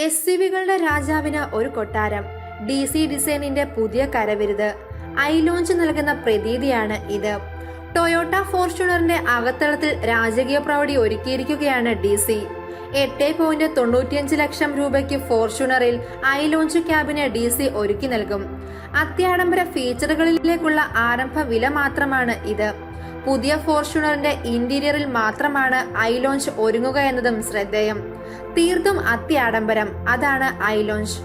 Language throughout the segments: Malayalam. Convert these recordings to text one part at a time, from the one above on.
SUVകളുടെ രാജാവിന് ഒരു കൊട്ടാരം. DC ഡിസൈനിന്റെ പുതിയ കരവിരുത്. ലോഞ്ച് നൽകുന്ന പ്രതീതിയാണ് ഇത്. ടൊയോട്ട ഫോർച്യൂണറിന്റെ അകത്തളത്തിൽ രാജകീയ പ്രൗഢി ഒരുക്കിയിരിക്കുകയാണ് DC. 8.95 ലക്ഷം രൂപയ്ക്ക് ഫോർച്യൂണറിൽ ലോഞ്ച് ക്യാബിന് DC ഒരുക്കി നൽകും. അത്യാഡംബര ഫീച്ചറുകളിലേക്കുള്ള ആരംഭ വില മാത്രമാണ് ഇത്. പുതിയ ഫോർച്യൂണറിന്റെ ഇന്റീരിയറിൽ മാത്രമാണ് ലോഞ്ച് ഒരുങ്ങുക എന്നതും ശ്രദ്ധേയം. തീർത്തും അത്യാഡംബരം, അതാണ് ലോഞ്ച്.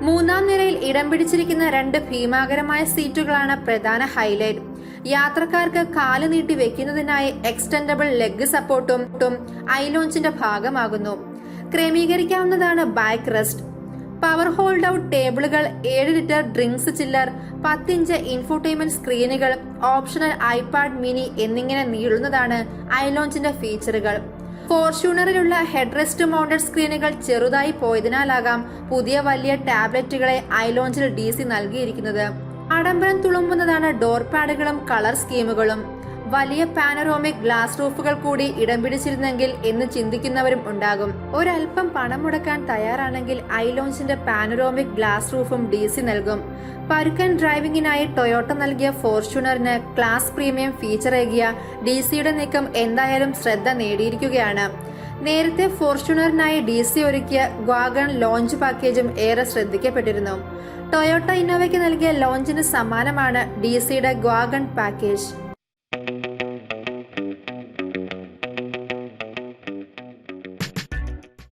മൂന്നാം നിരയിൽ ഇടം പിടിച്ചിരിക്കുന്ന 2 ഭീമാകരമായ സീറ്റുകളാണ് പ്രധാന ഹൈലൈറ്റ്. യാത്രക്കാർക്ക് കാല് നീട്ടി വെക്കുന്നതിനായി എക്സ്റ്റൻഡബിൾ ലെഗ് സപ്പോർട്ടും ലോഞ്ചിന്റെ ഭാഗമാകുന്നു. ക്രമീകരിക്കാവുന്നതാണ് back rest. Power hold out ടേബിളുകൾ, 7 litre drinks chiller, 10 inch infotainment സ്ക്രീനുകൾ, ഓപ്ഷണൽ ഐപാഡ് മിനി എന്നിങ്ങനെ നീളുന്നതാണ് ലോഞ്ചിന്റെ ഫീച്ചറുകൾ. ഫോർച്യൂണറിലുള്ള ഹെഡ് റെസ്റ്റ് മൗണ്ടഡ് സ്ക്രീനുകൾ ചെറുതായി പോയതിനാലാകാം പുതിയ വലിയ ടാബ്ലറ്റുകളെ ലോഞ്ചിൽ DC നൽകിയിരിക്കുന്നത്. ആഡംബരം തുളുമ്പുന്നതാണ് ഡോർ പാഡുകളും കളർ സ്കീമുകളും. വലിയ പാനറോമിക് ഗ്ലാസ് റൂഫുകൾ കൂടി ഇടം പിടിച്ചിരുന്നെങ്കിൽ എന്ന് ചിന്തിക്കുന്നവരും ഉണ്ടാകും. ഒരൽപ്പം പണം മുടക്കാൻ തയ്യാറാണെങ്കിൽ ലോഞ്ചിന്റെ പാനറോമിക് ഗ്ലാസ് റൂഫും DC നൽകും. പരുക്കൻ ഡ്രൈവിംഗിനായി ടൊയോട്ട നൽകിയ ഫോർച്യൂണറിന് ക്ലാസ് പ്രീമിയം ഫീച്ചറേകിയ DCയുടെ നീക്കം എന്തായാലും ശ്രദ്ധ നേടിയിരിക്കുകയാണ്. നേരത്തെ ഫോർച്യൂണറിനായി DC ഒരുക്കിയ ഗ്വാഗൺ ലോഞ്ച് പാക്കേജും ഏറെ ശ്രദ്ധിക്കപ്പെട്ടിരുന്നു. ടൊയോട്ട ഇന്നോവയ്ക്ക് നൽകിയ ലോഞ്ചിന് സമാനമാണ് DCയുടെ ഗ്വാഗൺ പാക്കേജ്.